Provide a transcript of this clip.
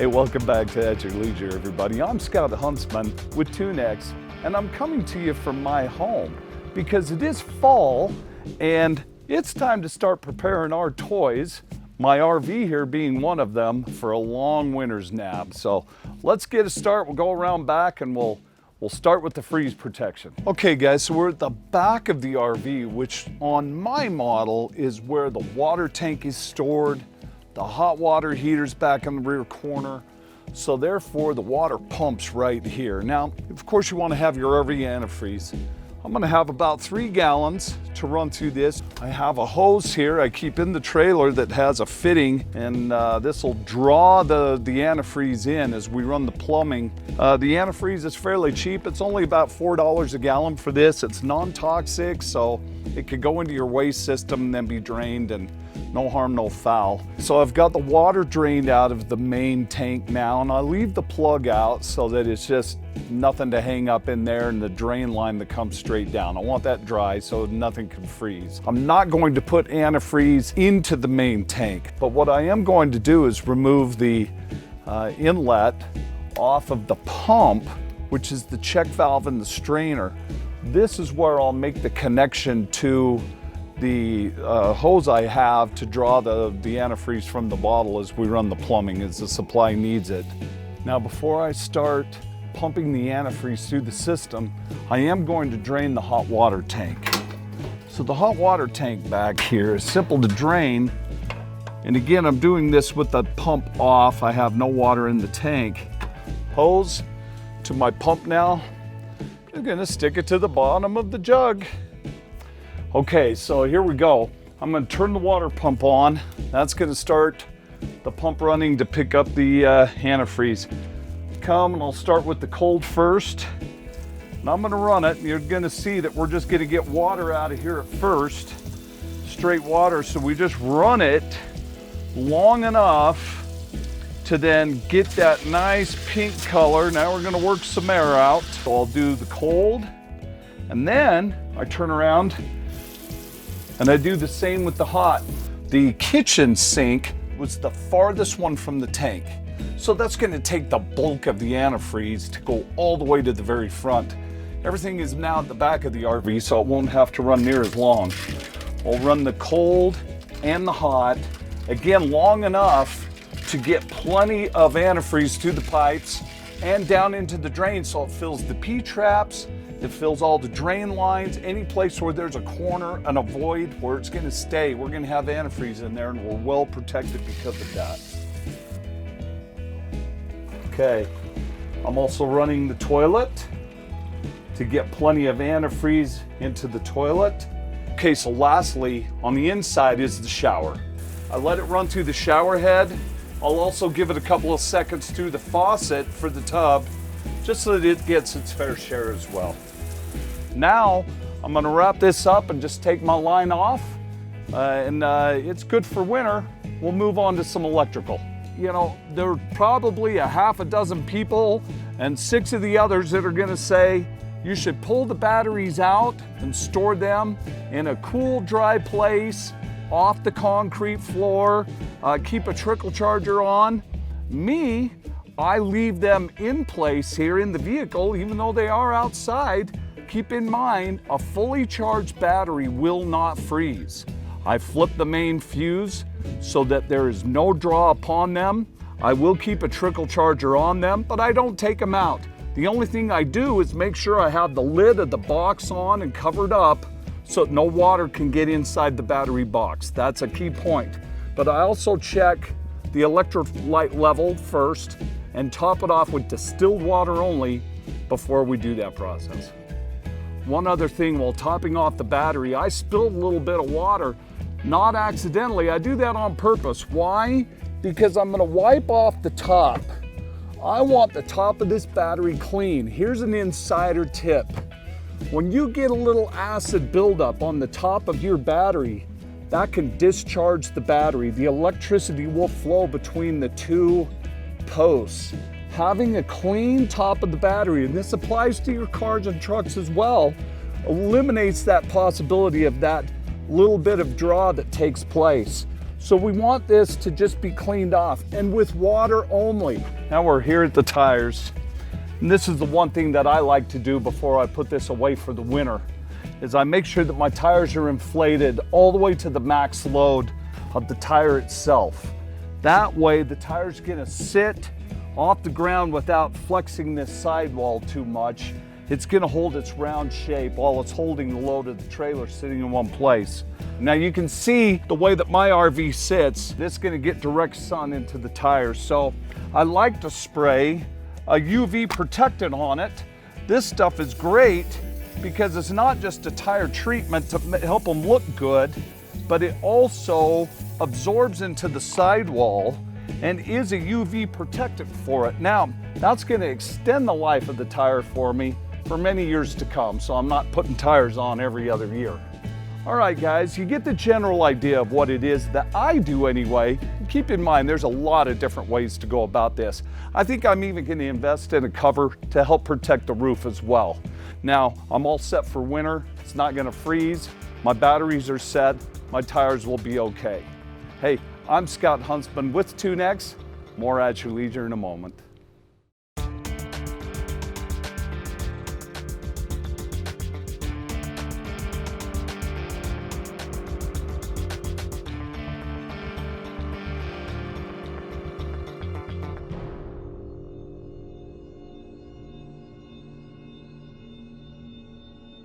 Hey, welcome back to At Your Leisure, everybody. I'm Scott Huntsman with Tunex, and I'm coming to you from my home because it is fall and it's time to start preparing our toys, my RV here being one of them, for a long winter's nap. So let's get a start. We'll go around back and we'll start with the freeze protection. Okay guys, so we're at the back of the RV, which on my model is where the water tank is stored. The hot water heater's back in the rear corner, so therefore the water pumps right here. Now, of course you want to have your RV antifreeze. I'm going to have about 3 gallons to run through this. I have a hose here I keep in the trailer that has a fitting, and this will draw the antifreeze in as we run the plumbing. The antifreeze is fairly cheap. It's only about $4 a gallon for this. It's non-toxic, so it could go into your waste system and then be drained, and no harm, no foul. So I've got the water drained out of the main tank now, and I leave the plug out so that it's just nothing to hang up in there and the drain line that comes straight down. I want that dry so nothing can freeze. I'm not going to put antifreeze into the main tank, but what I am going to do is remove the inlet off of the pump, which is the check valve and the strainer. This is where I'll make the connection to the hose I have to draw the antifreeze from the bottle as we run the plumbing, as the supply needs it. Now, before I start pumping the antifreeze through the system, I am going to drain the hot water tank. So the hot water tank back here is simple to drain. And again, I'm doing this with the pump off. I have no water in the tank. Hose to my pump now. I'm gonna stick it to the bottom of the jug. Okay, so here we go. I'm going to turn the water pump on. That's going to start the pump running to pick up the antifreeze. Come, and I'll start with the cold first. And I'm going to run it, and you're going to see that we're just going to get water out of here at first. Straight water, so we just run it long enough to then get that nice pink color. Now we're going to work some air out. So I'll do the cold, and then I turn around and I do the same with the hot. The kitchen sink was the farthest one from the tank, so that's going to take the bulk of the antifreeze to go all the way to the very front. Everything is now at the back of the RV, so it won't have to run near as long. I'll run the cold and the hot, again long enough to get plenty of antifreeze through the pipes and down into the drain, so it fills the P-traps. It fills all the drain lines. Any place where there's a corner and a void where it's going to stay, we're going to have antifreeze in there, and we're well protected because of that. Okay, I'm also running the toilet to get plenty of antifreeze into the toilet. Okay, so lastly, on the inside is the shower. I let it run through the shower head. I'll also give it a couple of seconds through the faucet for the tub, just so that it gets its fair share as well. Now, I'm going to wrap this up and just take my line off, and it's good for winter. We'll move on to some electrical. You know, there are probably a half a dozen people and 6 of the others that are going to say you should pull the batteries out and store them in a cool, dry place off the concrete floor, keep a trickle charger on. Me, I leave them in place here in the vehicle, even though they are outside. Keep in mind, a fully charged battery will not freeze. I flip the main fuse so that there is no draw upon them. I will keep a trickle charger on them, but I don't take them out. The only thing I do is make sure I have the lid of the box on and covered up so no water can get inside the battery box. That's a key point. But I also check the electrolyte level first and top it off with distilled water only before we do that process. One other thing, while topping off the battery, I spilled a little bit of water, not accidentally. I do that on purpose. Why? Because I'm going to wipe off the top. I want the top of this battery clean. Here's an insider tip. When you get a little acid buildup on the top of your battery, that can discharge the battery. The electricity will flow between the 2 posts. Having a clean top of the battery, and this applies to your cars and trucks as well, eliminates that possibility of that little bit of draw that takes place. So we want this to just be cleaned off, and with water only. Now we're here at the tires. And this is the one thing that I like to do before I put this away for the winter, is I make sure that my tires are inflated all the way to the max load of the tire itself. That way the tire's gonna sit off the ground without flexing this sidewall too much. It's gonna hold its round shape while it's holding the load of the trailer sitting in one place. Now you can see the way that my RV sits, this is gonna get direct sun into the tires. So I like to spray a UV protectant on it. This stuff is great because it's not just a tire treatment to help them look good, but it also absorbs into the sidewall and is a UV protectant for it. Now, that's gonna extend the life of the tire for me for many years to come, so I'm not putting tires on every other year. All right, guys, you get the general idea of what it is that I do anyway. Keep in mind, there's a lot of different ways to go about this. I think I'm even gonna invest in a cover to help protect the roof as well. Now, I'm all set for winter. It's not gonna freeze. My batteries are set. My tires will be okay. Hey, I'm Scott Huntsman with Tunex. More at your leisure in a moment.